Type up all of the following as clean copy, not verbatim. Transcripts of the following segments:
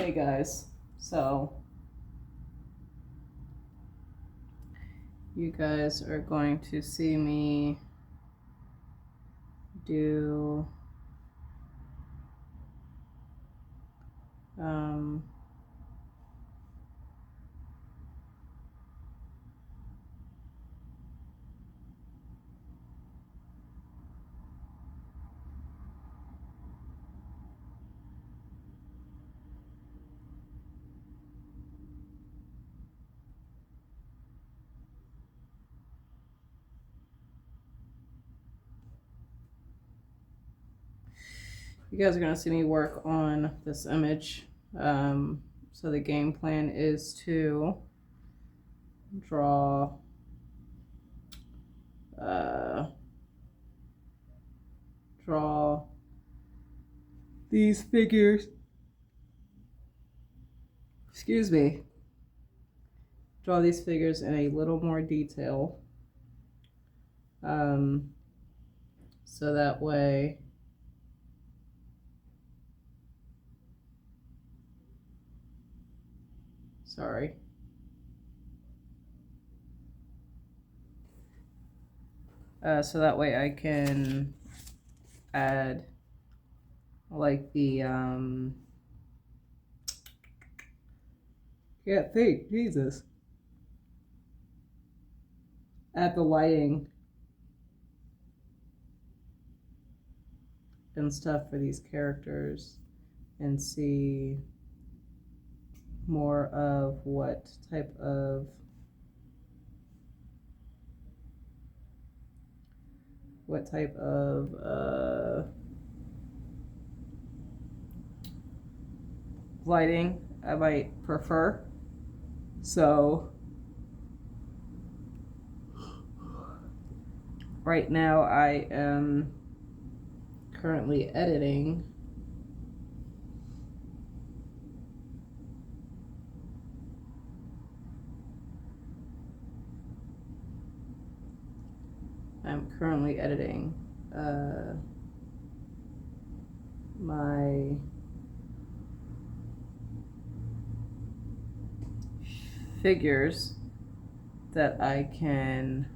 Hey guys, so you guys are going to see me do you guys are going to see me work on this image. So the game plan is to draw these figures. Excuse me. Draw these figures in a little more detail. So that way sorry. So that way I can add like the can't think, Jesus. Add the lighting and stuff for these characters and see more of what type of lighting I might prefer. So right now I am currently editing my figures that I can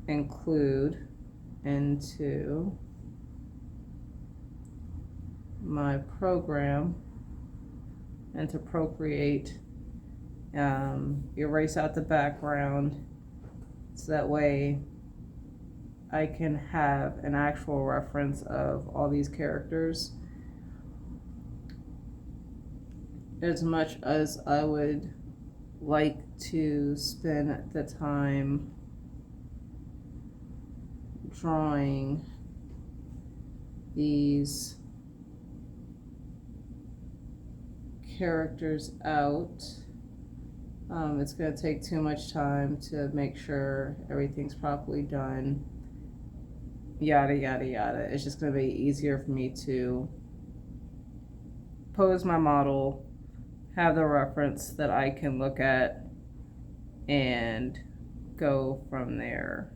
include into my program and to Procreate, erase out the background so that way I can have an actual reference of all these characters. As much as I would like to spend the time drawing these characters out, it's going to take too much time to make sure everything's properly done, yada yada yada. It's just going to be easier for me to pose my model, have the reference that I can look at, and go from there.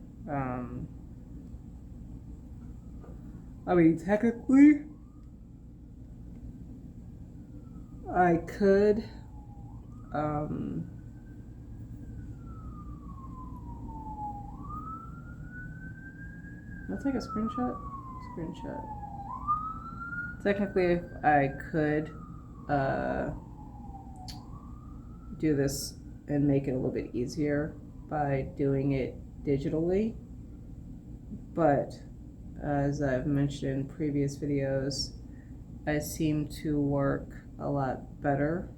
I mean, technically, I could I'll take a screenshot. Technically, I could do this and make it a little bit easier by doing it digitally, but as I've mentioned in previous videos, I seem to work a lot better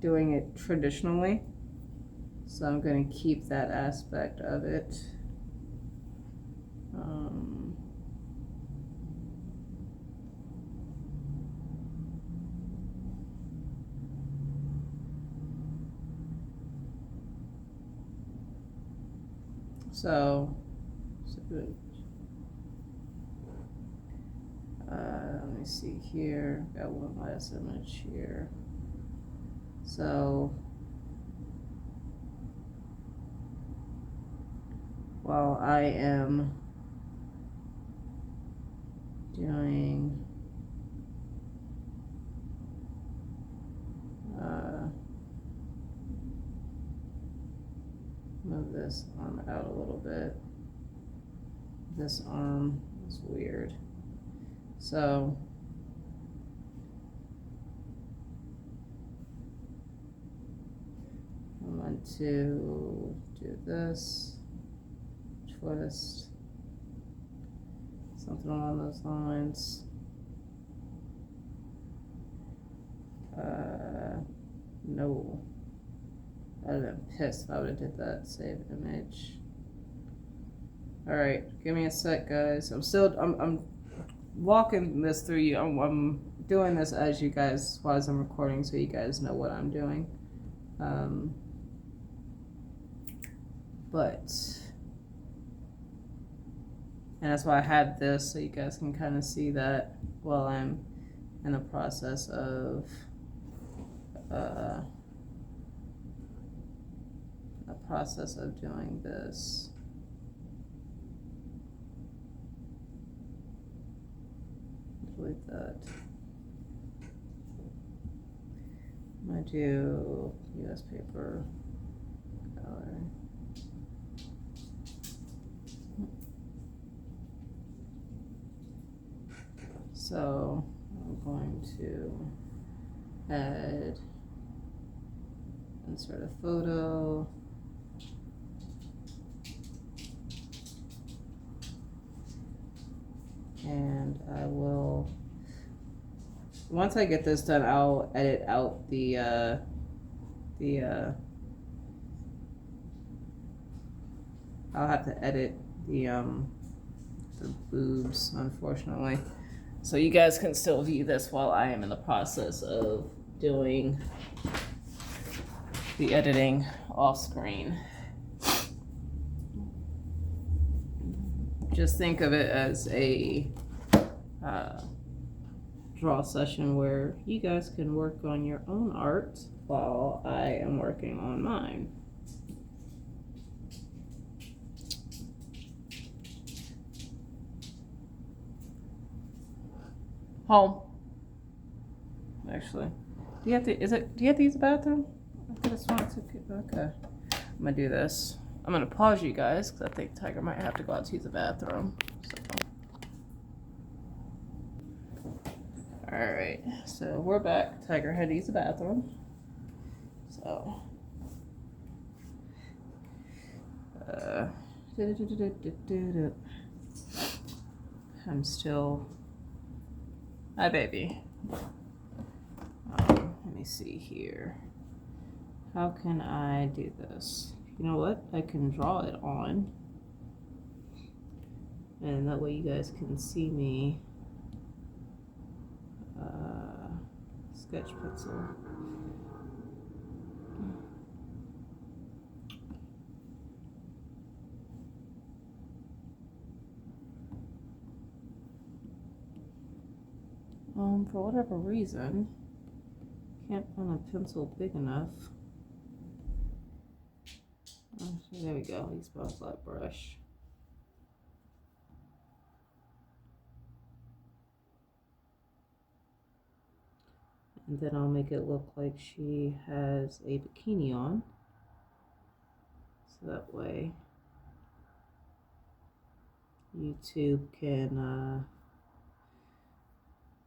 doing it traditionally, so I'm going to keep that aspect of it. So let me me see here. Got one last image here. So while I am doing move this arm out a little bit. This arm is weird. So I'm going to do this, twist, something along those lines. No. I'd have been pissed if I would have did that. Save image. Alright, give me a sec, guys. I'm walking this through you. I'm doing this as you guys, as I'm recording, so you guys know what I'm doing. And that's why I have this, so you guys can kind of see that while I'm in the process of doing this. Delete that. I'm gonna do US paper color. So I'm going to add, insert a photo. And I will, once I get this done, I'll edit out I'll have to edit the boobs, unfortunately. So you guys can still view this while I am in the process of doing the editing off screen. Just think of it as a draw session where you guys can work on your own art while I am working on mine. Home. Actually, do you have to use the bathroom? I could have sworn to. Okay, I'm gonna do this. I'm gonna pause you guys because I think Tiger might have to go out to use the bathroom. So. All right, so we're back. Tiger had to use the bathroom. So. I'm still. Hi, baby. Let me see here. How can I do this? You know what? I can draw it on. And that way you guys can see me. Sketch pencil. For whatever reason, can't find a pencil big enough. Oh, so there we go. Use my flat brush. And then I'll make it look like she has a bikini on. So that way YouTube can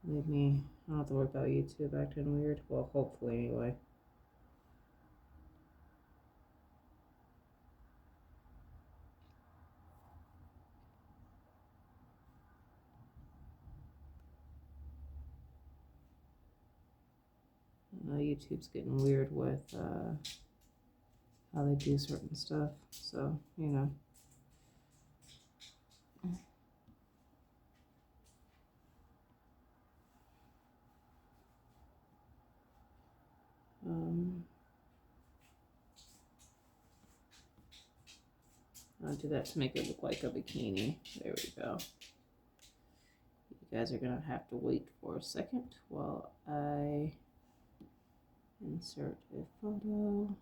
leave me. I don't have to worry about YouTube acting weird. Well, hopefully anyway. I know YouTube's getting weird with how they do certain stuff. So, you know. I'll do that to make it look like a bikini. There we go. You guys are gonna have to wait for a second while I insert a photo.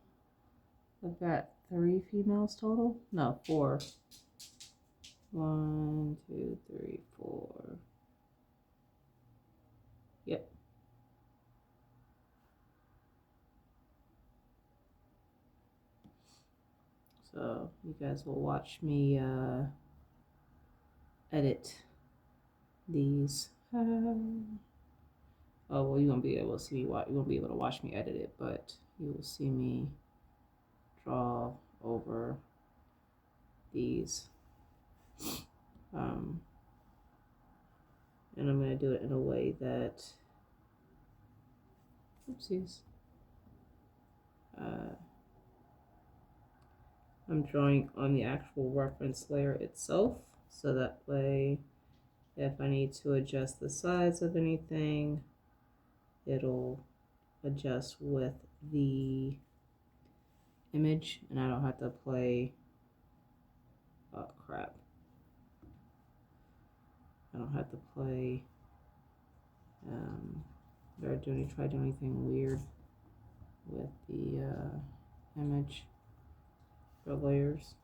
I've got 3 females total. No, 4. 1, 2, 3, 4. Yep. So you guys will watch me edit these. Oh well, you won't be able to see me. You won't be able to watch me edit it, but you will see me draw over these. And I'm going to do it in a way that, oopsies, I'm drawing on the actual reference layer itself, so that way if I need to adjust the size of anything, it'll adjust with the image and I don't have to play, oh crap, I don't have to play or try doing anything weird with the image or layers.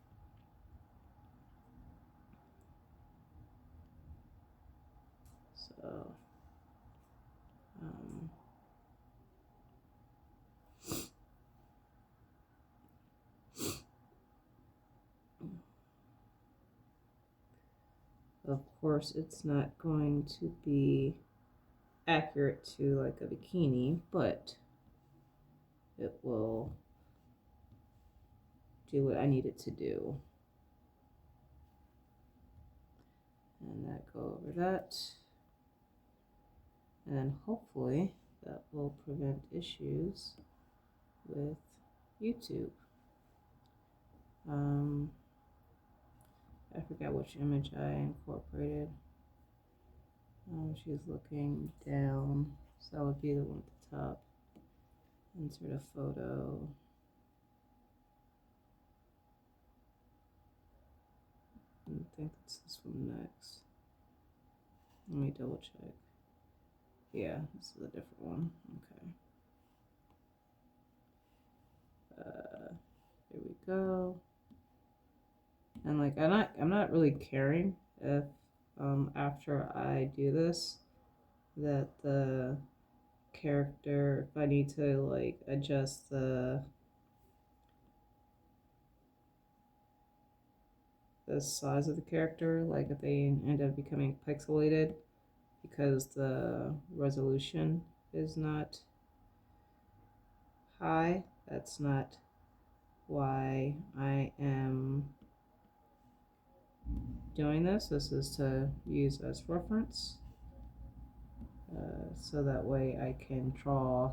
So of course it's not going to be accurate to like a bikini, but it will do what I need it to do. And that go over that. And hopefully that will prevent issues with YouTube. I forgot which image I incorporated. She's looking down, so that would be the one at the top. Insert a photo. I think it's this one next. Let me double check. Yeah, this is a different one. Okay. Here we go. And like I'm not really caring if after I do this that the character, if I need to like adjust the size of the character, like if they end up becoming pixelated because the resolution is not high. That's not why I am doing this. This is to use as reference, so that way I can draw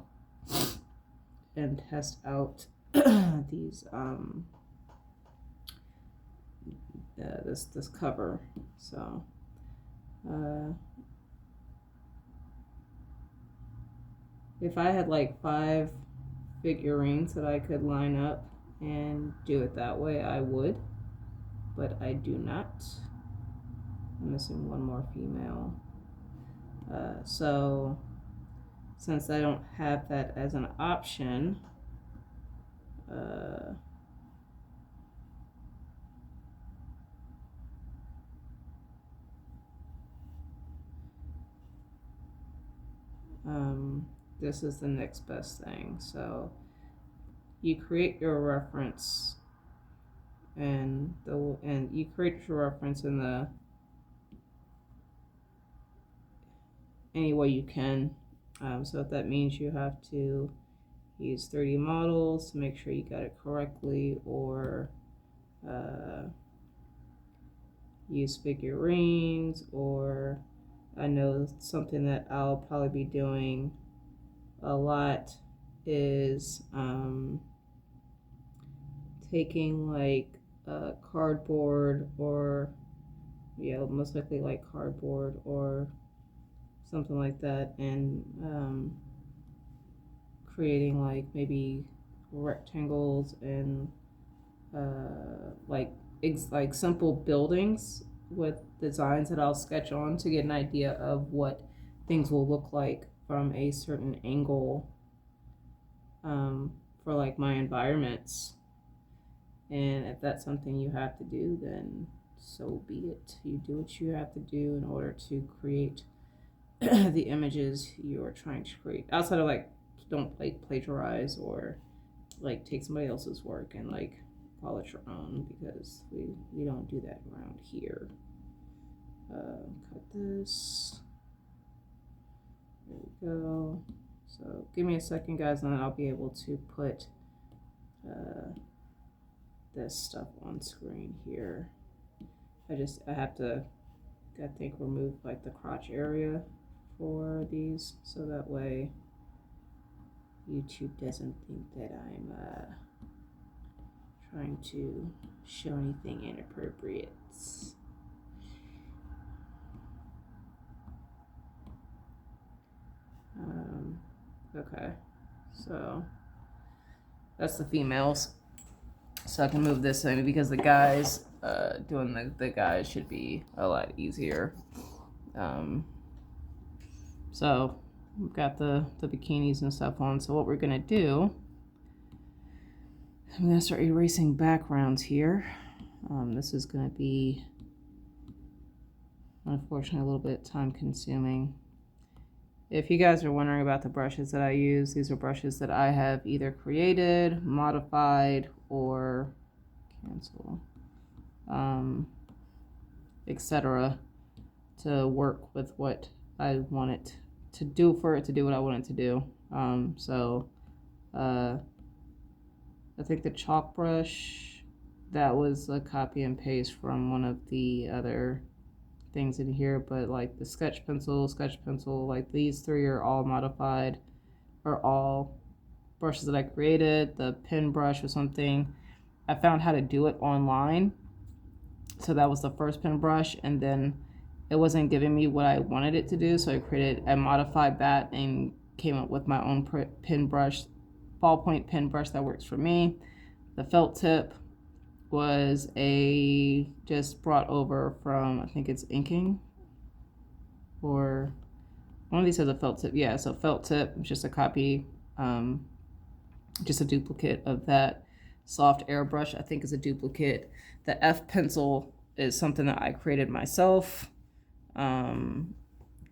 and test out these this cover. So if I had like 5 figurines that I could line up and do it that way, I would, but I do not. I'm missing one more female. So since I don't have that as an option, this is the next best thing. So you create your reference, and you create your reference in the any way you can. So if that means you have to use 3D models to make sure you got it correctly, or use figurines, or I know something that I'll probably be doing a lot is taking like cardboard, or most likely like cardboard or something like that, and creating like maybe rectangles and like simple buildings with designs that I'll sketch on to get an idea of what things will look like from a certain angle, for like my environments. And if that's something you have to do, then so be it. You do what you have to do in order to create the images you're trying to create. Outside of like, don't like plagiarize or like take somebody else's work and like call it your own, because we don't do that around here. Cut this. There we go. So give me a second, guys, and then I'll be able to put this stuff on screen here. I have to, I think, remove like the crotch area for these, so that way YouTube doesn't think that I'm trying to show anything inappropriate. Okay, so that's the females. So I can move this in because the guys, doing the guys should be a lot easier. So we've got the bikinis and stuff on. So what we're gonna do, I'm gonna start erasing backgrounds here. This is gonna be, unfortunately, a little bit time consuming. If you guys are wondering about the brushes that I use, these are brushes that I have either created, modified, or cancel, etc., to work with what I want it to do, for it to do what I want it to do. I think the chalk brush, that was a copy and paste from one of the other things in here, but like the sketch pencil, like these three are all modified, are all brushes that I created. The pen brush was something I found how to do it online, so that was the first pen brush, and then it wasn't giving me what I wanted it to do, so I modified that and came up with my own pen brush, ballpoint pen brush that works for me. The felt tip was just brought over from, I think it's inking, or one of these has a felt tip. Yeah, so felt tip, just a copy, just a duplicate of that. Soft airbrush, I think, is a duplicate. The F pencil is something that I created myself.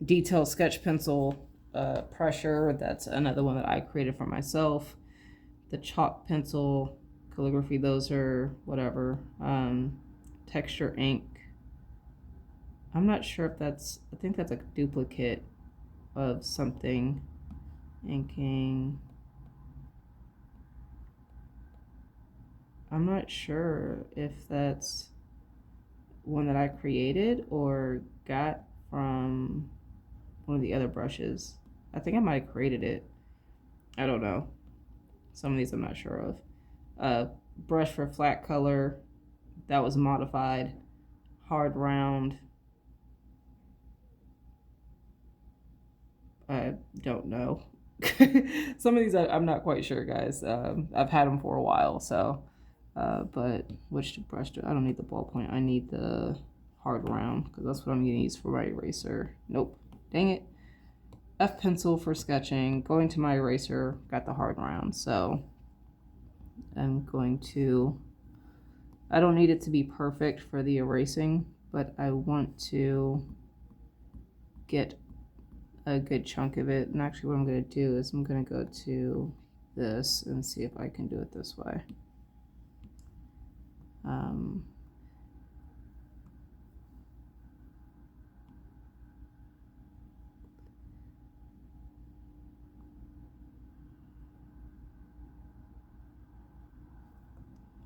Detail sketch pencil, pressure, that's another one that I created for myself. The chalk pencil, calligraphy, those are whatever. Texture ink, I'm not sure if that's, I think that's a duplicate of something. Inking, I'm not sure if that's one that I created or got from one of the other brushes. I think I might have created it. I don't know. Some of these I'm not sure of. Brush for flat color, that was modified. Hard round, I don't know. Some of these I'm not quite sure, guys. I've had them for a while, so but which brush I don't need the ballpoint, I need the hard round, because that's what I'm gonna use for my eraser. Nope, dang it. F pencil for sketching, going to my eraser, got the hard round. So I'm going to, I don't need it to be perfect for the erasing, but I want to get a good chunk of it. And actually what I'm going to do is I'm going to go to this and see if I can do it this way.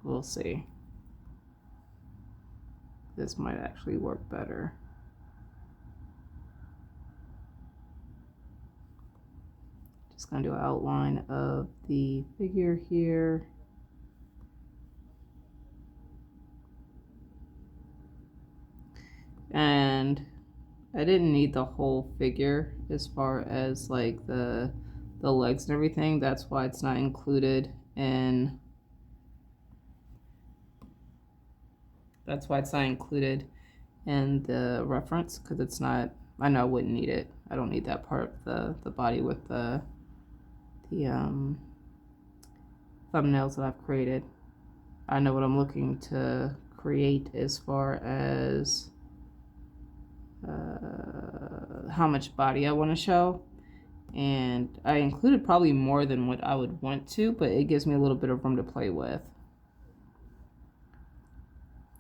We'll see. This might actually work better. Just gonna do an outline of the figure here. And I didn't need the whole figure as far as like the legs and everything. That's why it's not included in, and the reference, because it's not, I know I wouldn't need it. I don't need that part of the body with the thumbnails that I've created. I know what I'm looking to create as far as how much body I want to show, and I included probably more than what I would want to, but it gives me a little bit of room to play with,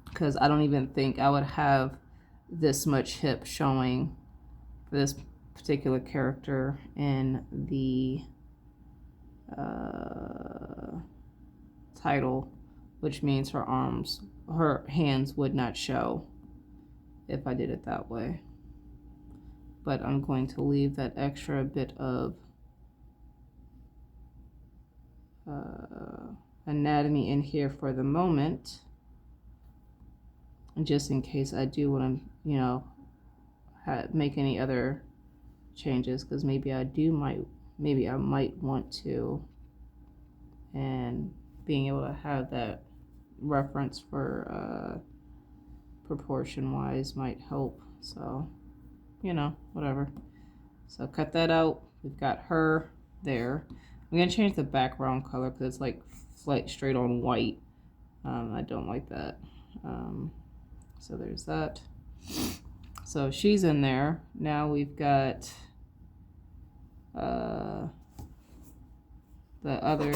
because I don't even think I would have this much hip showing for this particular character in the title, which means her hands would not show if I did it that way. But I'm going to leave that extra bit of anatomy in here for the moment, just in case I do want to, make any other changes, because maybe I might want to, and being able to have that reference for proportion wise might help. So whatever. So cut that out. We've got her there. I'm gonna change the background color because it's like straight on white. I don't like that. So there's that. So she's in there. Now we've got the other,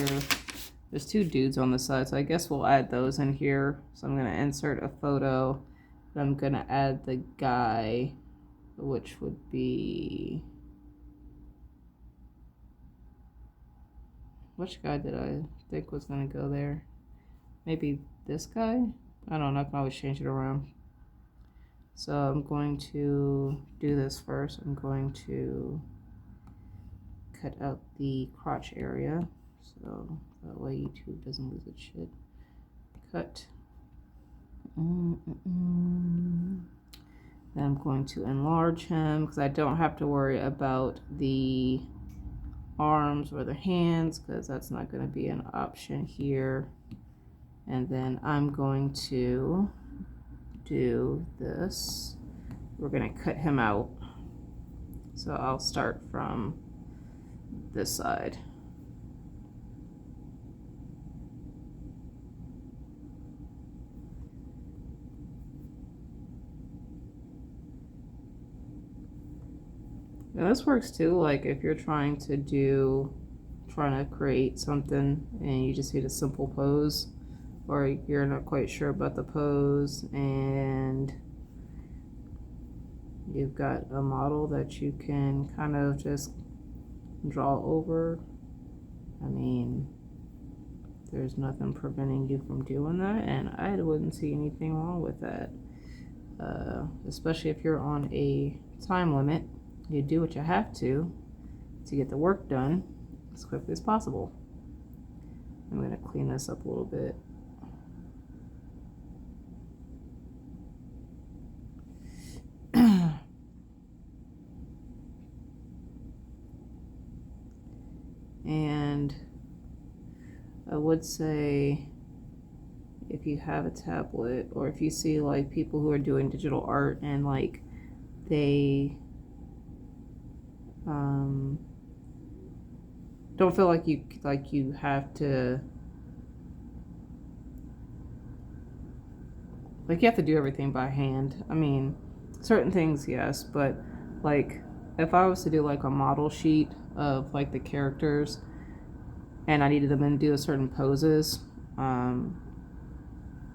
there's two dudes on the side, so I guess we'll add those in here. So I'm gonna insert a photo. I'm gonna add the guy, which would be, which guy did I think was gonna go there? Maybe this guy? I don't know, I can always change it around. So I'm going to do this first. I'm going to cut out the crotch area, so that way YouTube doesn't lose its shit. Cut. Then I'm going to enlarge him, because I don't have to worry about the arms or the hands, because that's not going to be an option here. And then I'm going to do this. We're going to cut him out. So I'll start from this side. And this works too, like if you're trying to create something and you just need a simple pose, or you're not quite sure about the pose and you've got a model that you can kind of just draw over. I mean, there's nothing preventing you from doing that, and I wouldn't see anything wrong with that. Especially if you're on a time limit, you do what you have to get the work done as quickly as possible. I'm going to clean this up a little bit. And I would say, if you have a tablet, or if you see like people who are doing digital art and like they don't feel like you have to do everything by hand. I mean, certain things, yes, but like if I was to do like a model sheet of like the characters and I needed them to do a certain poses,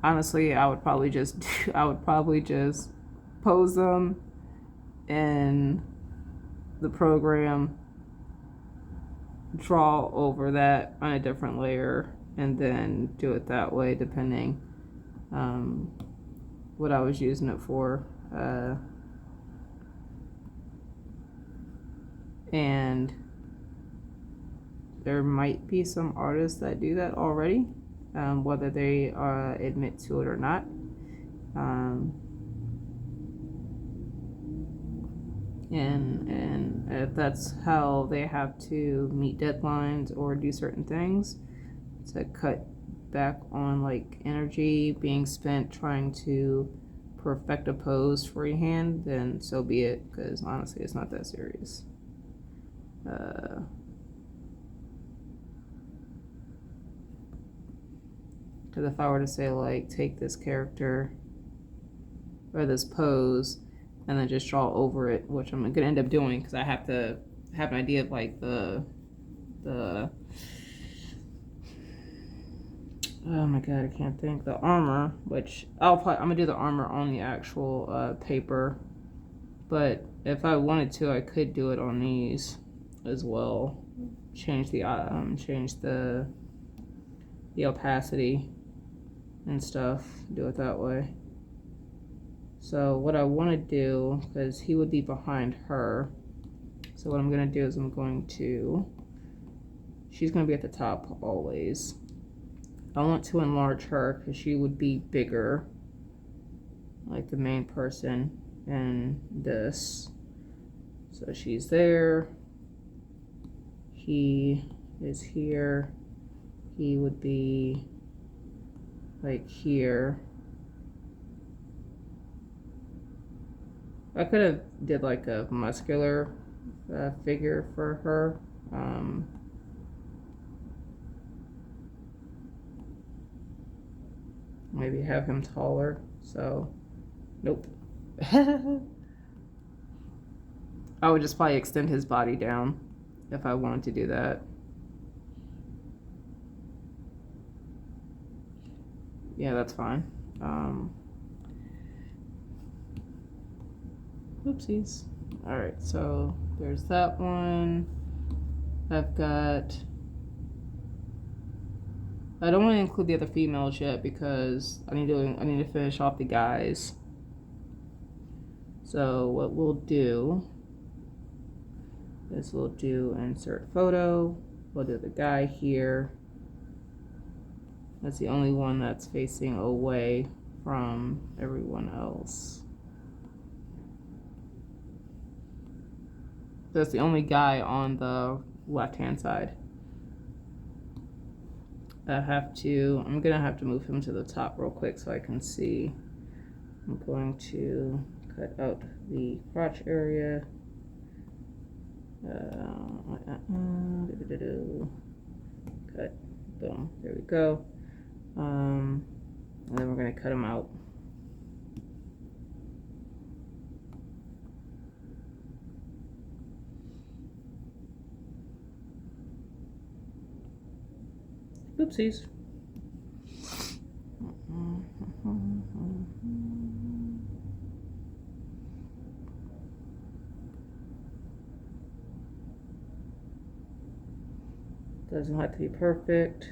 honestly, I would probably just pose them in the program, draw over that on a different layer, and then do it that way, depending what I was using it for. And there might be some artists that do that already, whether they admit to it or not. And if that's how they have to meet deadlines or do certain things, to cut back on like energy being spent trying to perfect a pose freehand, then so be it, because honestly it's not that serious. Because if I were to say, like, take this character or this pose and then just draw over it, which I'm gonna end up doing because I have to have an idea of like the oh my god, I can't think, the armor, which I'm gonna do the armor on the actual paper, but if I wanted to, I could do it on these as well. Change the opacity and stuff, do it that way. So what I want to do, because he would be behind her, so what I'm going to do is she's going to be at the top always. I want to enlarge her because she would be bigger, like the main person in this. So she's there, he is here, he would be like here. I could have did like a muscular figure for her. Maybe have him taller. So, nope. I would just probably extend his body down if I wanted to do that. Yeah, that's fine. Oopsies. Alright, so there's that one. I don't want to include the other females yet because I need to finish off the guys. So what we'll do is we'll do insert photo. We'll do the guy here. That's the only one that's facing away from everyone else. That's the only guy on the left-hand side. I'm gonna have to move him to the top real quick so I can see. I'm going to cut out the crotch area. Cut, boom, there we go. And then we're gonna cut him out. Oopsies. Doesn't have to be perfect.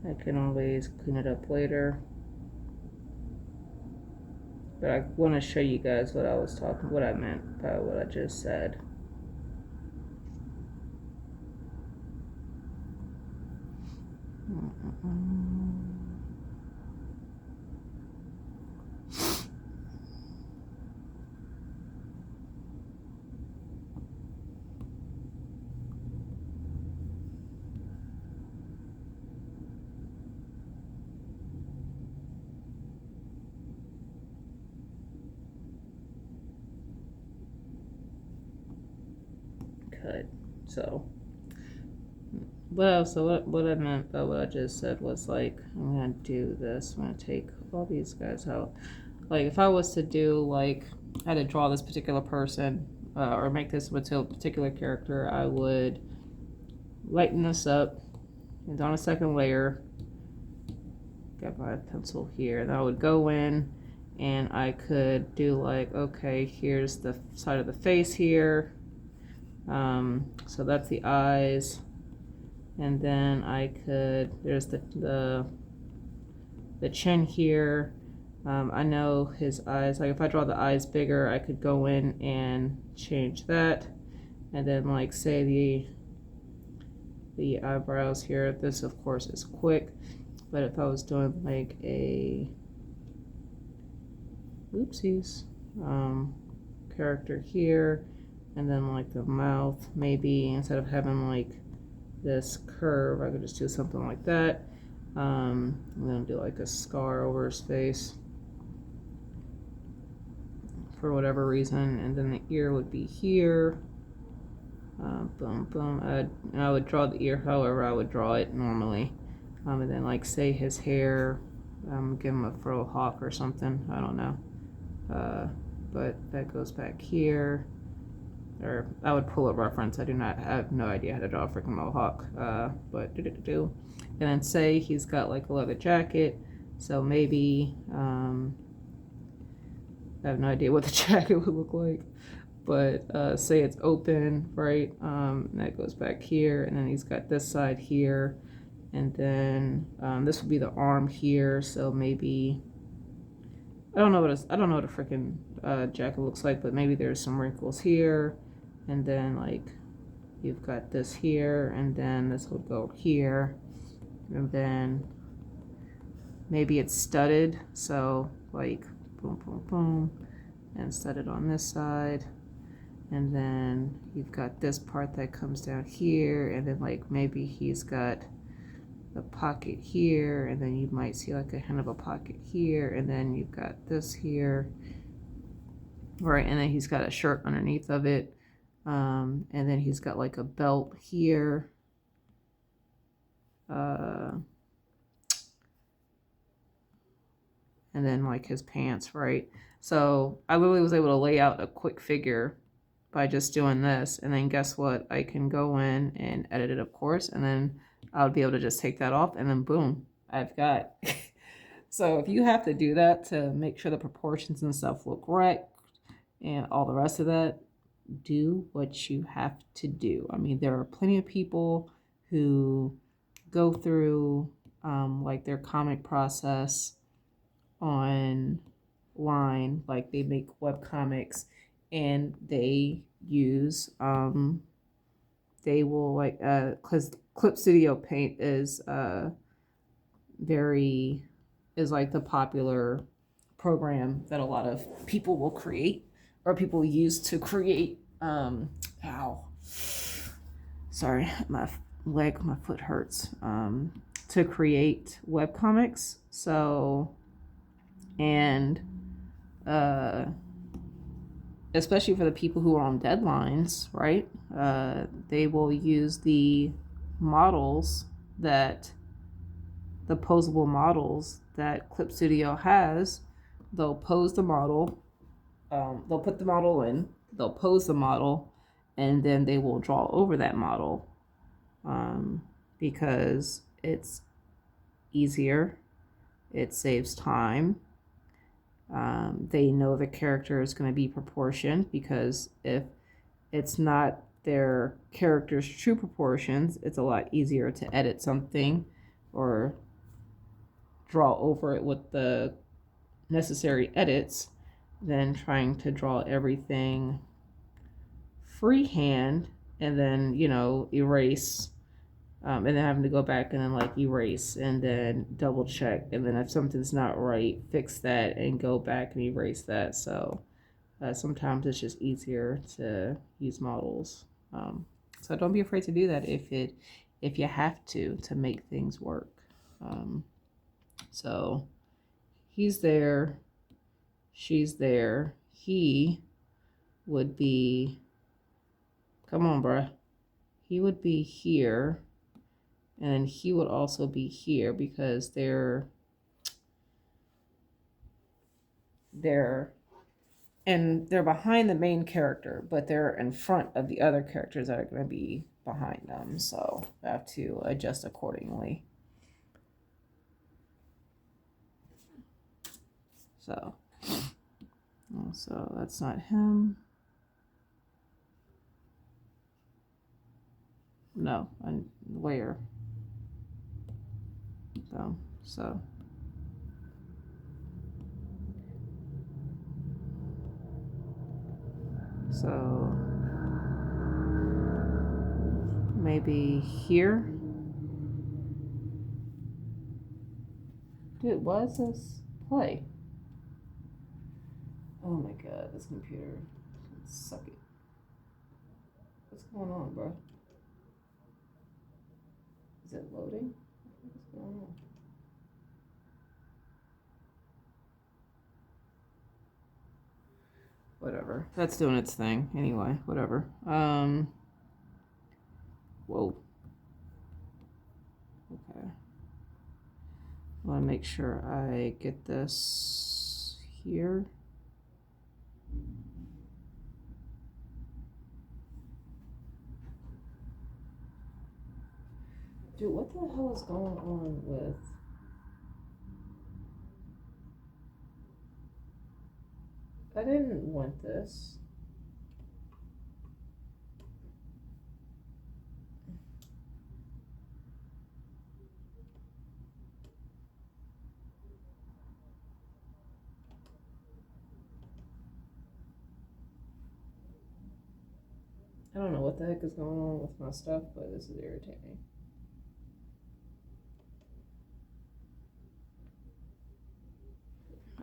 I can always clean it up later. But I want to show you guys what I meant by what I just said. Cut. So what I meant by what I just said was, like, I'm gonna do this. I'm gonna take all these guys out. Like, if I was to do, like, I had to draw this particular person or make this into a particular character, I would lighten this up. It's on a second layer. Got my pencil here. Then I would go in and I could do, like, okay, here's the side of the face here. So that's the eyes. And then there's the chin here. I know his eyes, like if I draw the eyes bigger, I could go in and change that. And then, like, say the eyebrows here, this of course is quick, but if I was doing like oopsies, character here, and then like the mouth, maybe instead of having like this curve, I could just do something like that. I'm gonna do like a scar over his face. for whatever reason, and then the ear would be here. Boom, boom. I would draw the ear however I would draw it normally. And then like say his hair, give him a fro hawk or something. I don't know. But that goes back here. Or I would pull a reference. I have no idea how to draw a freaking mohawk. But do. And then say he's got like a leather jacket. So maybe, I have no idea what the jacket would look like. But say it's open, right? That goes back here, and then he's got this side here, and then this would be the arm here. So maybe I don't know what a freaking jacket looks like, but maybe there's some wrinkles here, and then like you've got this here, and then this would go here, and then maybe it's studded. So like boom, boom, boom, and studded on this side. And then you've got this part that comes down here, and then like maybe he's got a pocket here, and then you might see like a hint of a pocket here, and then you've got this here, right? And then he's got a shirt underneath of it, and then he's got like a belt here, and then like his pants, right? So I literally was able to lay out a quick figure by just doing this, and then guess what? I can go in and edit it, of course, and then I would be able to just take that off, and then boom, I've got. So if you have to do that to make sure the proportions and stuff look right and all the rest of that, do what you have to do. I mean, there are plenty of people who go through like their comic process online, like they make web comics, and they use they will like because Clip Studio Paint is like the popular program that a lot of people will create, or people use to create sorry, my foot hurts, to create web comics. So, and especially for the people who are on deadlines, right? They will use the posable models that Clip Studio has. They'll pose the model, they'll put the model in, they'll pose the model, and then they will draw over that model, because it's easier, it saves time. They know the character is going to be proportioned, because if it's not their character's true proportions, it's a lot easier to edit something or draw over it with the necessary edits than trying to draw everything freehand and then, erase, and then having to go back and then like erase and then double check, and then if something's not right, fix that and go back and erase that. So sometimes it's just easier to use models. So don't be afraid to do that if you have to make things work. So he's there, she's there, he would be, come on bruh, he would be here, and he would also be here, because they're behind the main character, but they're in front of the other characters that are going to be behind them. So I have to adjust accordingly. So that's not him. No, where? So maybe here. Dude, why does this play? Oh my god, this computer can suck it. What's going on, bro? Is it loading? What's going on? whatever. That's doing its thing anyway. Whatever. Whoa. Okay. I want to make sure I get this here. Dude, what the hell is going on with... I didn't want this. I don't know what the heck is going on with my stuff, but this is irritating.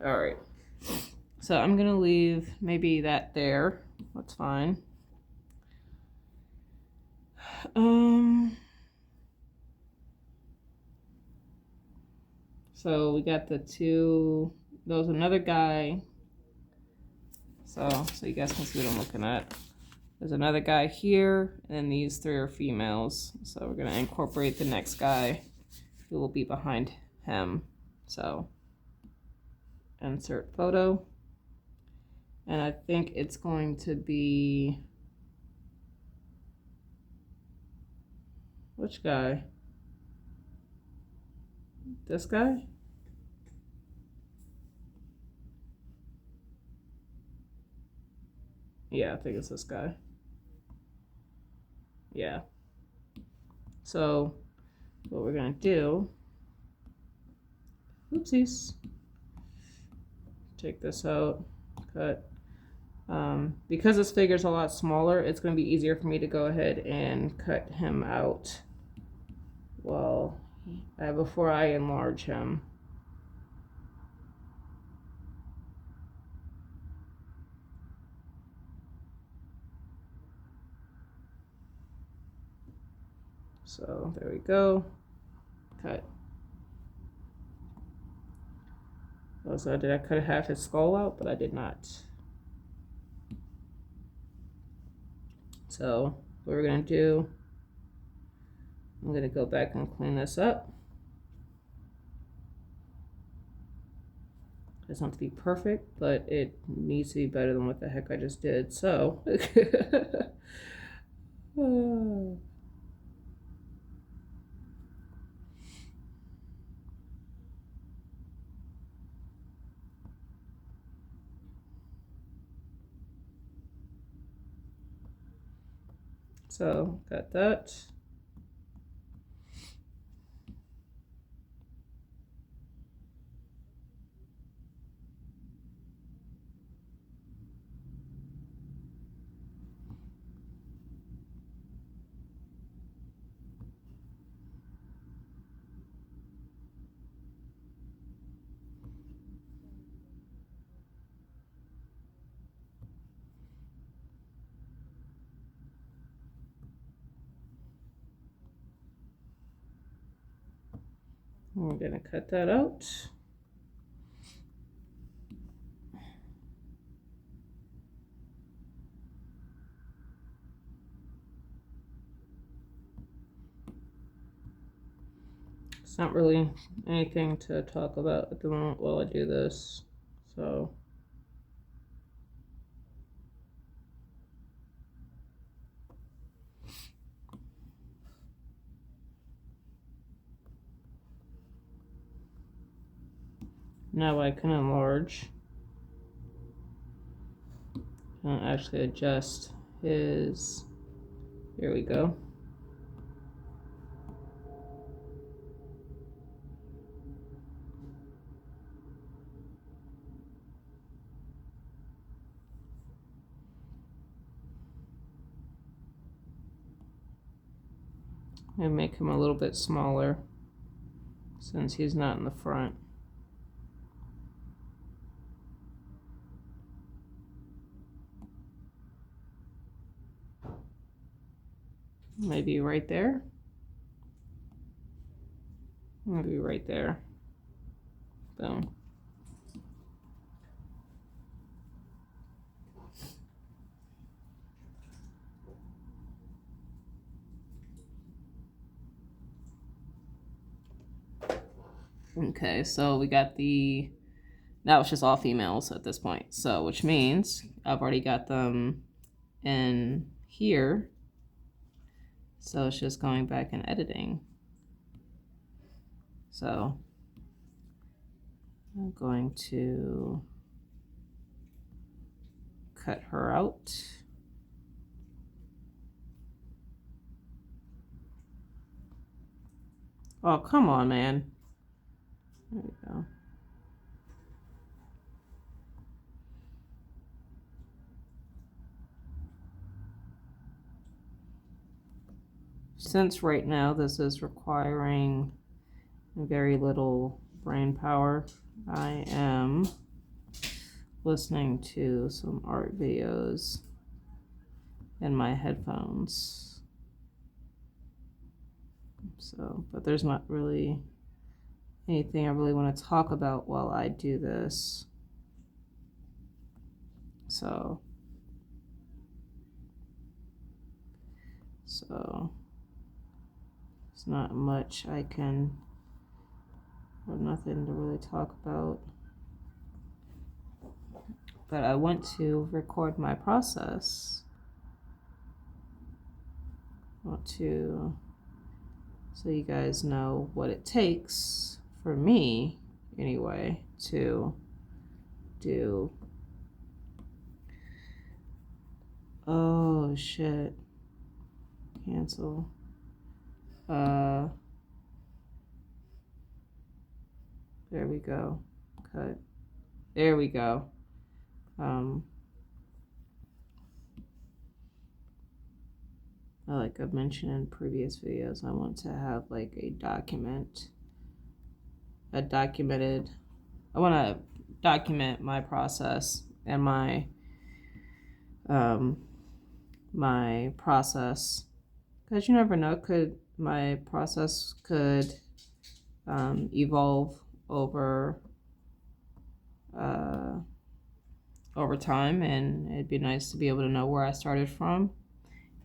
Alright. So I'm gonna leave maybe that there. That's fine. So we got the two, there was another guy. So you guys can see what I'm looking at. There's another guy here, and these three are females. So we're gonna incorporate the next guy who will be behind him. So insert photo. And I think it's going to be, which guy? This guy? Yeah, I think it's this guy. Yeah. So what we're gonna do, oopsies, take this out, cut. Because this figure's a lot smaller, it's gonna be easier for me to go ahead and cut him out before I enlarge him. So there we go, cut. Also, did I cut half his skull out? But I did not. So what we're gonna do, I'm gonna go back and clean this up. It doesn't have to be perfect, but it needs to be better than what the heck I just did. So so got that. We're gonna cut that out. It's not really anything to talk about at the moment while I do this, so. Now I can enlarge and actually adjust his, here we go. And make him a little bit smaller since he's not in the front. Maybe right there. Maybe right there. Boom. Okay, so we got now it's just all females at this point. So, which means I've already got them in here. So it's just going back and editing. So I'm going to cut her out. Oh, come on, man. There we go. Since right now this is requiring very little brain power, I am listening to some art videos in my headphones. So, but there's not really anything I really want to talk about while I do this. So it's not much I can, or nothing to really talk about. But I want to record my process. I want to, so you guys know what it takes for me, anyway, to do. Oh shit. Cancel. There we go. Cut. There we go. Like I've mentioned in previous videos, I want to have like I want to document my process and my process, because you never know, my process could evolve over time, and it'd be nice to be able to know where I started from.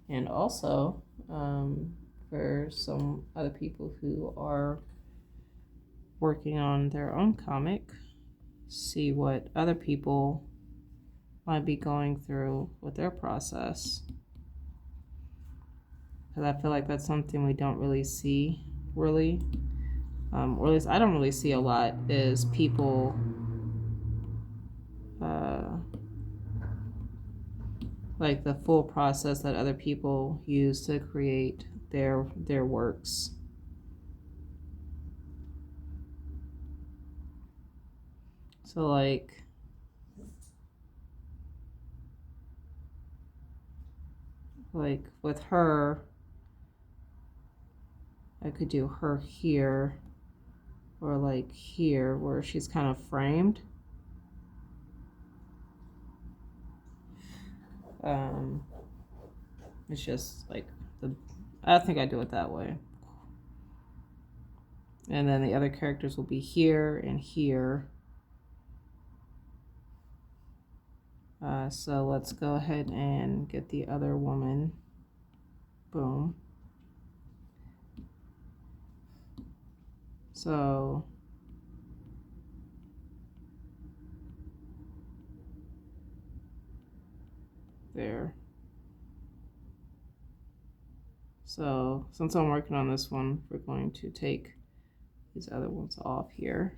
And also, for some other people who are working on their own comic, see what other people might be going through with their process. Because I feel like that's something we don't really see, really. Or at least I don't really see a lot, is people like the full process that other people use to create their works. So like with her, I could do her here, or like here where she's kind of framed. It's just like I think I do it that way. And then the other characters will be here and here. So let's go ahead and get the other woman. Boom. So there. So since I'm working on this one, we're going to take these other ones off here.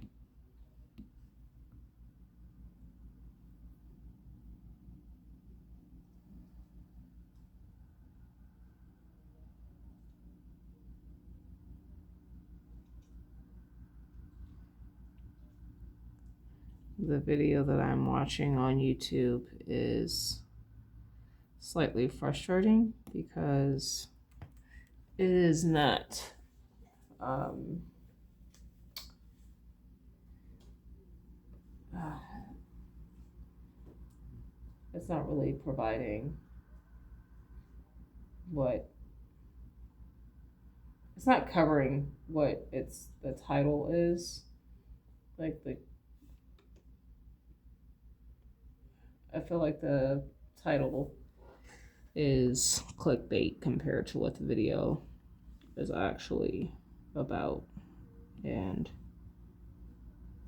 The video that I'm watching on YouTube is slightly frustrating because it is not it's not really providing it's not covering what the title is. Like I feel like the title is clickbait compared to what the video is actually about. And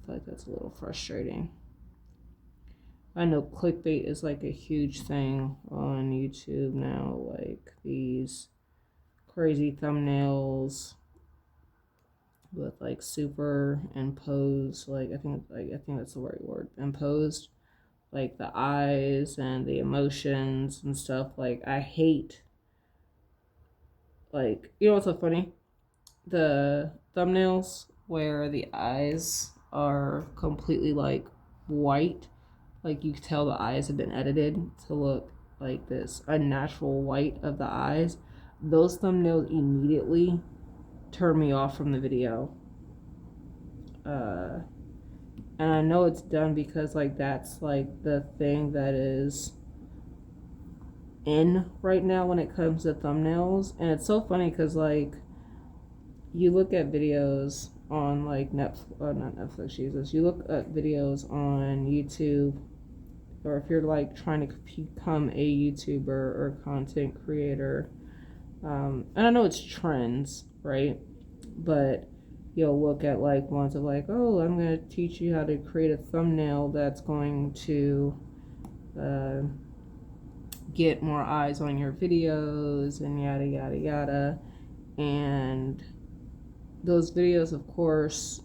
feel like that's a little frustrating. I know clickbait is like a huge thing on YouTube now, like these crazy thumbnails with like super imposed, like I think that's the right word, imposed, like the eyes and the emotions and stuff. Like I hate, like, you know what's so funny? The thumbnails where the eyes are completely like white, like you can tell the eyes have been edited to look like this unnatural white of the eyes. Those thumbnails immediately turn me off from the video. And I know it's done because like that's like the thing that is in right now when it comes to thumbnails. And it's so funny because like you look at videos on like not Netflix, Jesus. You look at videos on YouTube, or if you're like trying to become a YouTuber or content creator, and I know it's trends, right? But you'll look at like ones of like, oh, I'm going to teach you how to create a thumbnail that's going to get more eyes on your videos and yada yada yada. And those videos, of course,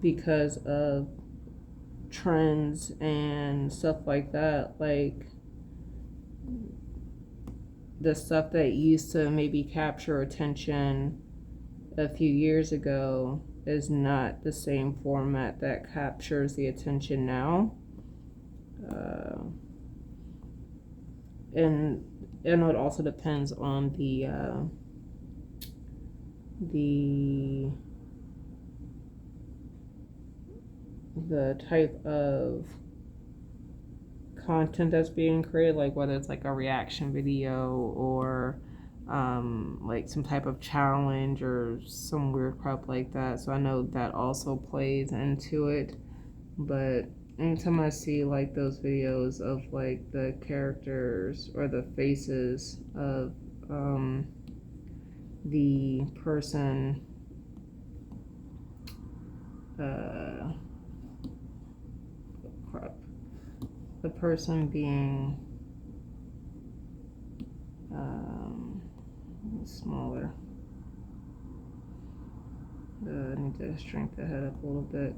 because of trends and stuff like that, like the stuff that used to maybe capture attention a few years ago is not the same format that captures the attention now. And I know it also depends on the type of content that's being created, like whether it's like a reaction video or like some type of challenge or some weird crap like that. So I know that also plays into it. But anytime I see like those videos of like the characters or the faces of the person the person being smaller. I need to shrink the head up a little bit.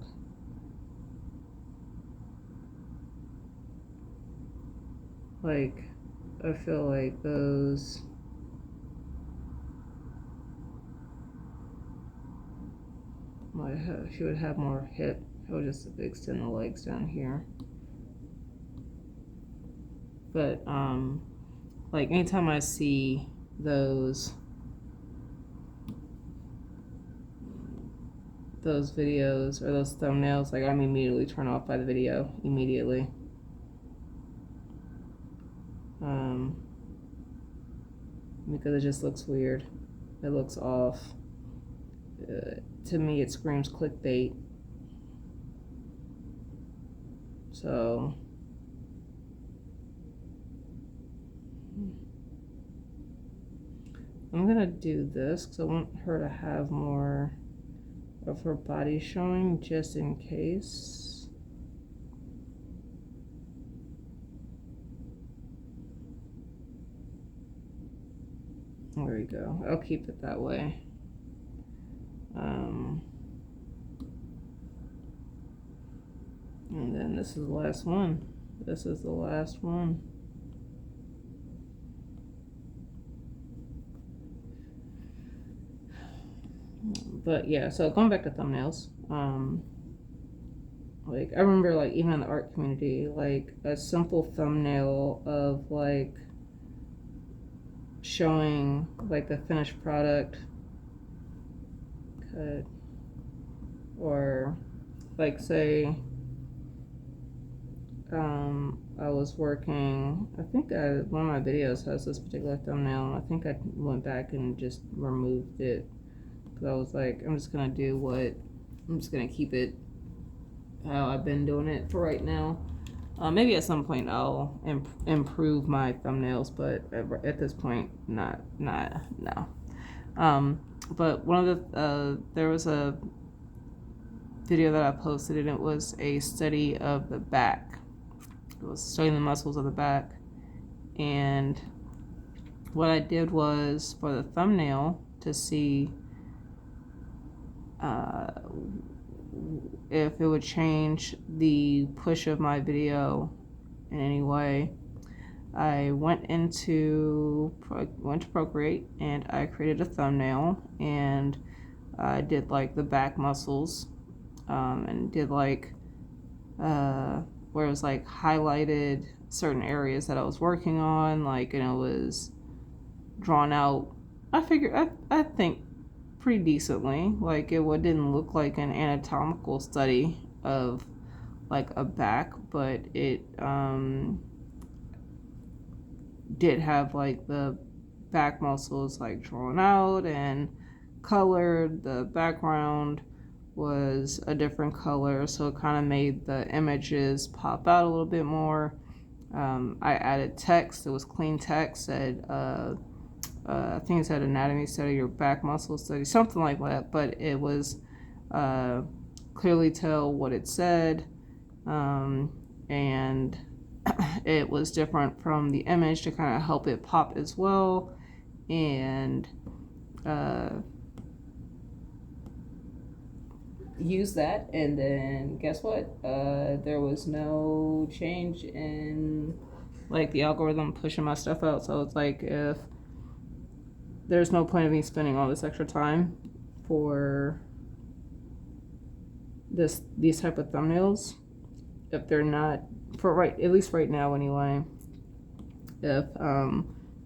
Like, I feel like those she would have more hip. I would just extend the legs down here. But like anytime I see those videos or those thumbnails, like I'm immediately turned off by the video immediately. Because it just looks weird. It looks off. To me, it screams clickbait. So I'm gonna do this because I want her to have more of her body showing just in case. There we go. I'll keep it that way. And then this is the last one. This is the last one. But yeah, so going back to thumbnails, like I remember like even in the art community, like a simple thumbnail of like showing like the finished product cut, or like say I was working, I think one of my videos has this particular thumbnail, and I think I went back and just removed it because I was like, I'm just gonna keep it how I've been doing it for right now. Maybe at some point I'll improve my thumbnails, but at this point, no. But one of there was a video that I posted, and it was a study of the back. It was studying the muscles of the back. And what I did was, for the thumbnail, to see if it would change the push of my video in any way, I went to Procreate, and I created a thumbnail, and I did like the back muscles, and did like where it was like highlighted certain areas that I was working on, like, and it was drawn out. I think pretty decently. Like, it didn't look like an anatomical study of like a back, but it did have like the back muscles like drawn out and colored. The background was a different color, so it kind of made the images pop out a little bit more. I added text. It was clean text. Said I think it said anatomy study or back muscle study, something like that, but it was clearly tell what it said, and it was different from the image to kind of help it pop as well. And use that, and then guess what? There was no change in like the algorithm pushing my stuff out. So it's like, if there's no point of me spending all this extra time for these type of thumbnails if they're not, for at least right now anyway, if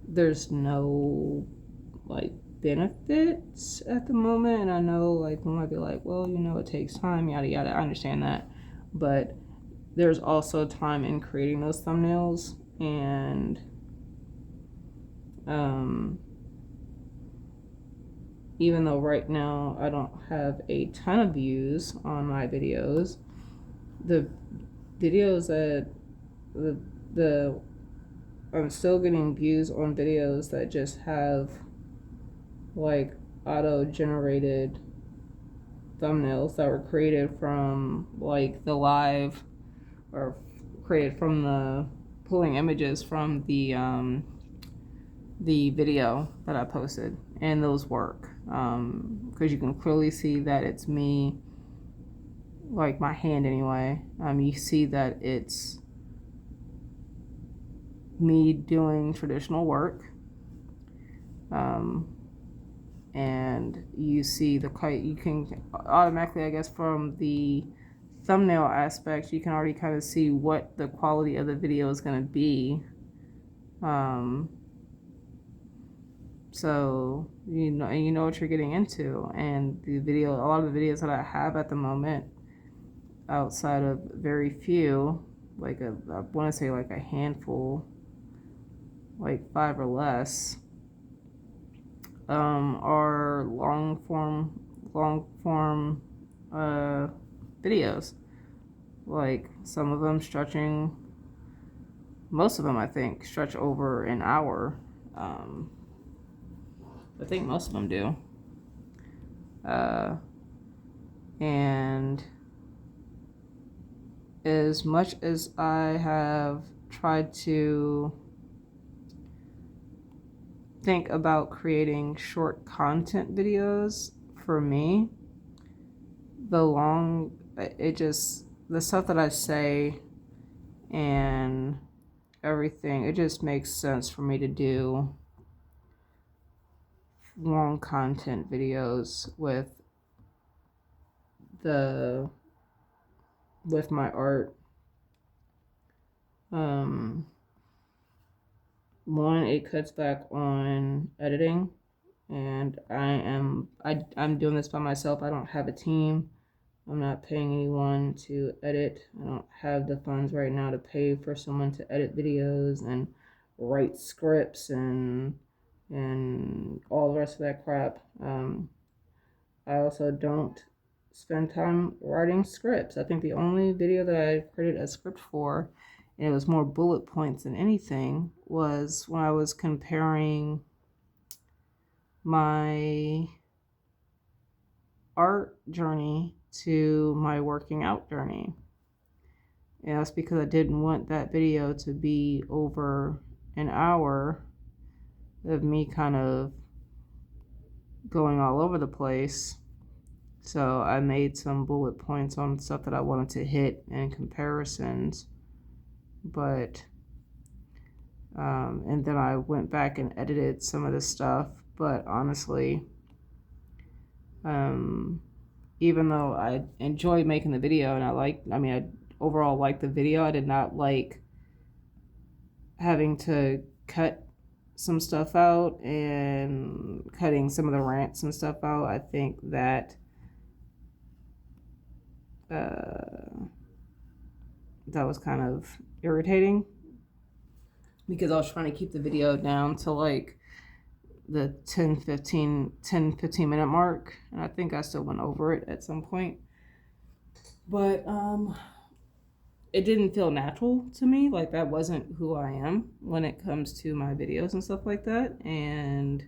there's no like benefits at the moment. And I know like we might be like, well, it takes time, yada yada, I understand that, but there's also time in creating those thumbnails. And even though right now I don't have a ton of views on my videos, the videos that I'm still getting views on videos that just have like auto-generated thumbnails that were created from like the live, or created from the pulling images from the video that I posted, and those work because you can clearly see that it's me, like my hand anyway. You see that it's me doing traditional work, and you see you can automatically, I guess, from the thumbnail aspect, you can already kind of see what the quality of the video is going to be. So you know what you're getting into. And a lot of the videos that I have at the moment, outside of very few, like I want to say like a handful, like 5 or less, are long form videos. Like some of them most of them I think stretch over an hour. I think most of them do. And as much as I have tried to think about creating short content videos, for me, the stuff that I say and everything, it just makes sense for me to do long content videos with my art. One, it cuts back on editing, and I'm doing this by myself. I don't have a team. I'm not paying anyone to edit. I don't have the funds right now to pay for someone to edit videos and write scripts and all the rest of that crap. I also don't spend time writing scripts. I think the only video that I created a script for, and it was more bullet points than anything, was when I was comparing my art journey to my working out journey. And that's because I didn't want that video to be over an hour of me kind of going all over the place. So I made some bullet points on stuff that I wanted to hit and comparisons. But, and then I went back and edited some of the stuff. But honestly, even though I enjoyed making the video and I overall liked the video, I did not like having to cut some stuff out and cutting some of the rants and stuff out. I think that that was kind of irritating because I was trying to keep the video down to like the 10-15 minute mark, and I think I still went over it at some point, but it didn't feel natural to me. Like that wasn't who I am when it comes to my videos and stuff like that, and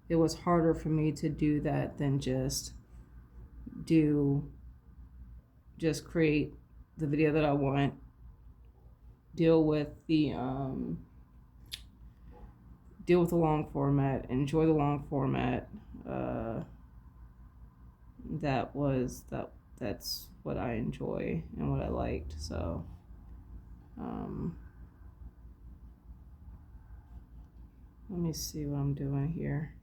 it was harder for me to do that than just create the video that I want, deal with the long format, enjoy the long format. That's what I enjoy and what I liked. So let me see what I'm doing here.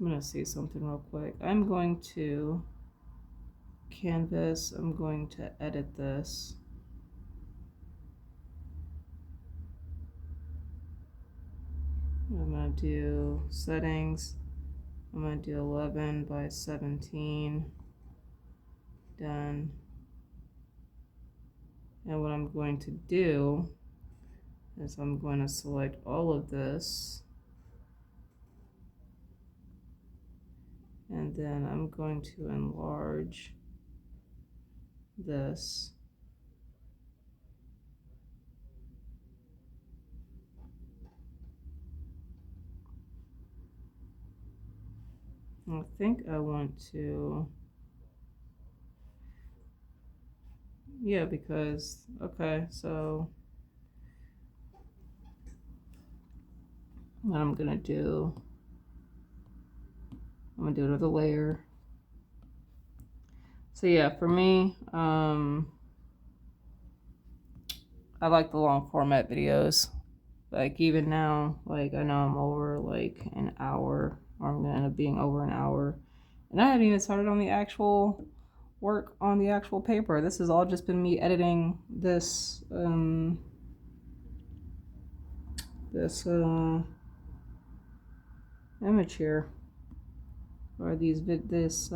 I'm gonna see something real quick. I'm going to Canvas. I'm going to edit this. I'm gonna do settings. I'm gonna do 11 by 17. Done. And what I'm going to do is I'm going to select all of this. And then I'm going to enlarge this. I think I want to, yeah, because, okay, so what I'm gonna do, I'm gonna do another layer. So yeah, for me, I like the long format videos. Like even now, like I know I'm over like an hour, or I'm gonna end up being over an hour, and I haven't even started on the actual work on the actual paper. This has all just been me editing this image here, or this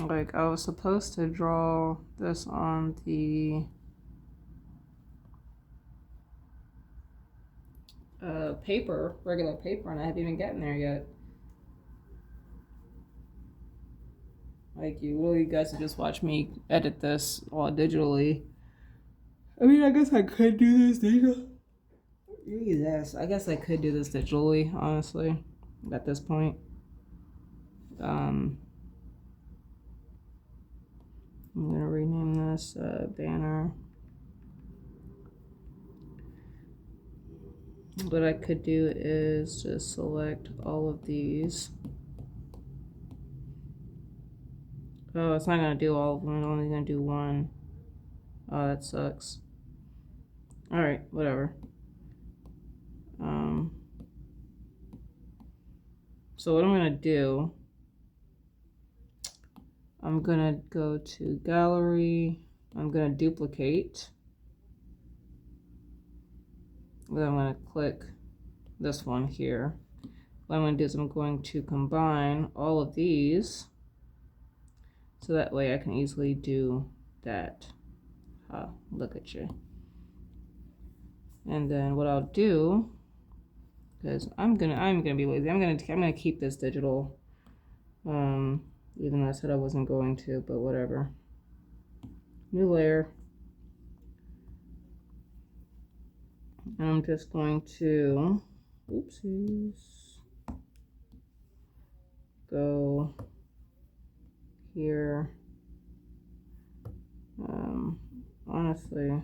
like I was supposed to draw this on the regular paper, and I haven't even gotten there yet. Like you guys have just watched me edit this all digitally. I mean, I guess I could do this digitally. Jesus, I guess I could do this digitally, honestly, at this point. I'm gonna rename this banner. What I could do is just select all of these. Oh, it's not gonna do all of them. It's only gonna do one. Oh, that sucks. All right, whatever. So what I'm gonna do, I'm gonna go to gallery. I'm gonna duplicate. Then I'm gonna click this one here. What I'm gonna do is I'm going to combine all of these, so that way I can easily do that. Look at you. And then what I'll do, because I'm gonna be lazy, I'm gonna keep this digital. Even though I said I wasn't going to, but whatever. New layer. And I'm just going to, oopsies, go here. Honestly,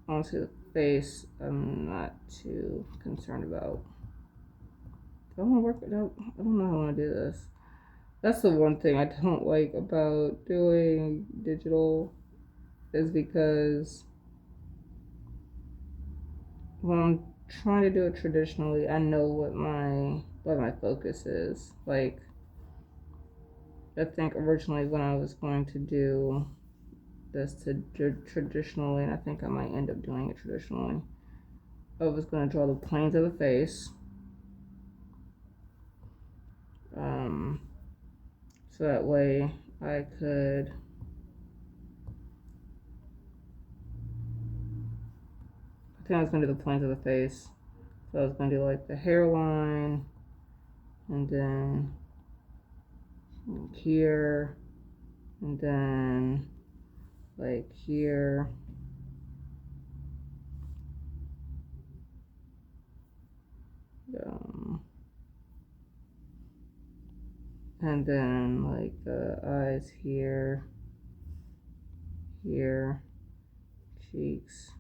honestly, the face, I'm not too concerned about. I want to work it out. I don't know how I want to do this. That's the one thing I don't like about doing digital, is because when I'm trying to do it traditionally, I know what my focus is. Like, I think originally when I was going to do this traditionally, and I think I might end up doing it traditionally, I was going to draw the planes of the face. So that way I could I think I was going to do the planes of the face. So I was going to do like the hairline, and then here, and then like here. And then like the eyes here, here, cheeks.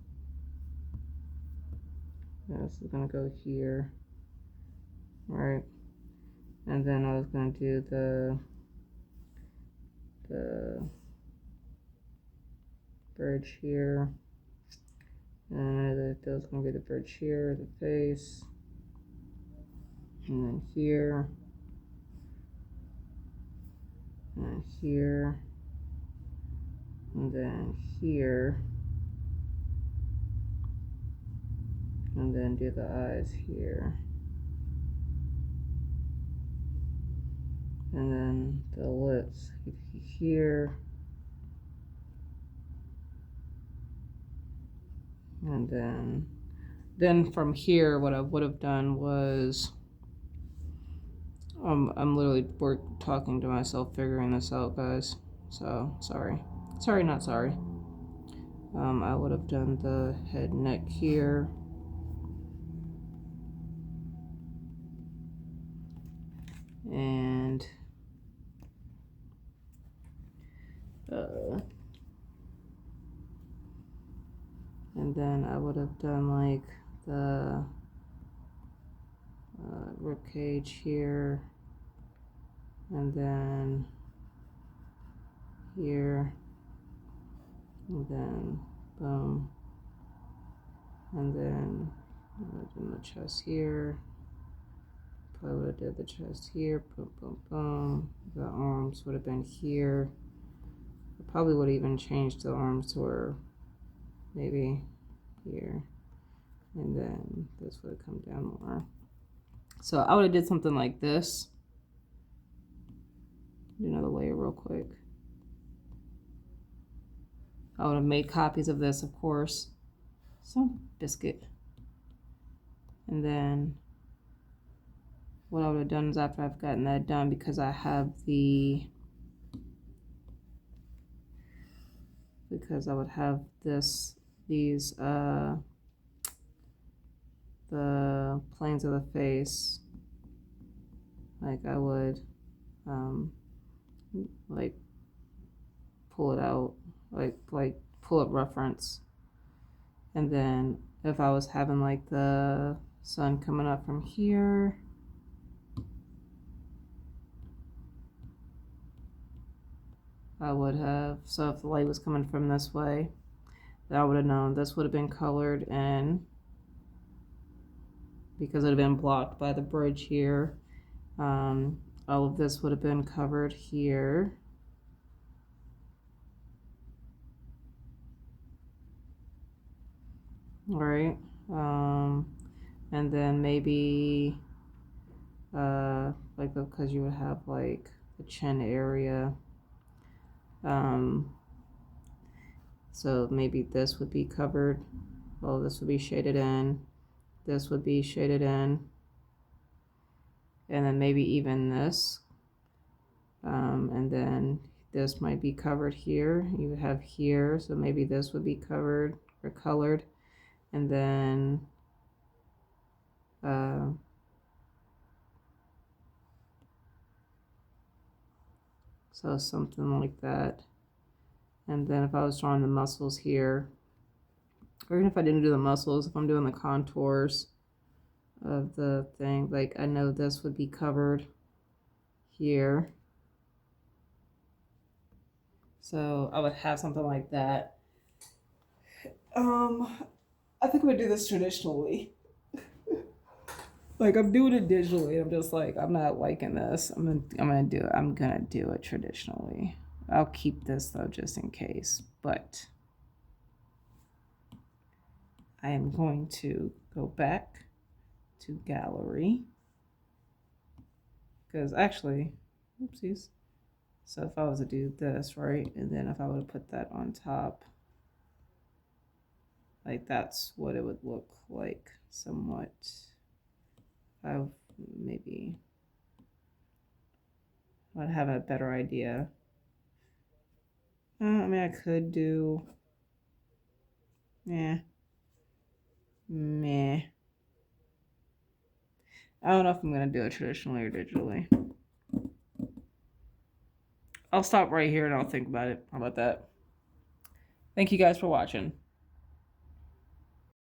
This is gonna go here, right? And then I was gonna do the bridge here, and that was gonna be the bridge here, the face, and then here, and here, and then here, and then do the eyes here, and then the lips here, and then from here what I would have done was I'm literally talking to myself, figuring this out, guys, so sorry, not sorry. I would have done the head, neck here, and then I would have done like the rib cage here, and then here, and then boom, and then the chest here. Probably would have did the chest here, boom, boom, boom. The arms would have been here. I probably would have even changed the arms to where maybe here, and then this would have come down more. So I would have did something like this. Do another layer real quick. I would have made copies of this, of course. Some biscuit. And then what I would have done is, after I've gotten that done, because I have because I would have these the planes of the face, like I would like pull it out, like pull up reference, and then if I was having like the sun coming up from here, I would have, so if the light was coming from this way, then I would have known this would have been colored in, because it would have been blocked by the bridge here. All of this would have been covered here. All right. And then maybe like because you would have like the chin area. So maybe this would be covered. Well, this would be shaded in. This would be shaded in. And then maybe even this. And then this might be covered here. You would have here, so maybe this would be covered or colored. And then so something like that. And then if I was drawing the muscles here, or even if I didn't do the muscles, if I'm doing the contours of the thing, like I know this would be covered here. So I would have something like that. I think I would do this traditionally. Like I'm doing it digitally. I'm just like, I'm not liking this. I'm gonna do it traditionally. I'll keep this though just in case. But I am going to go back to gallery. Because actually, oopsies. So if I was to do this, right, and then if I would have put that on top, like that's what it would look like somewhat. I maybe I'd have a better idea. I mean, I could do, meh. I don't know if I'm gonna do it traditionally or digitally. I'll stop right here and I'll think about it. How about that? Thank you guys for watching.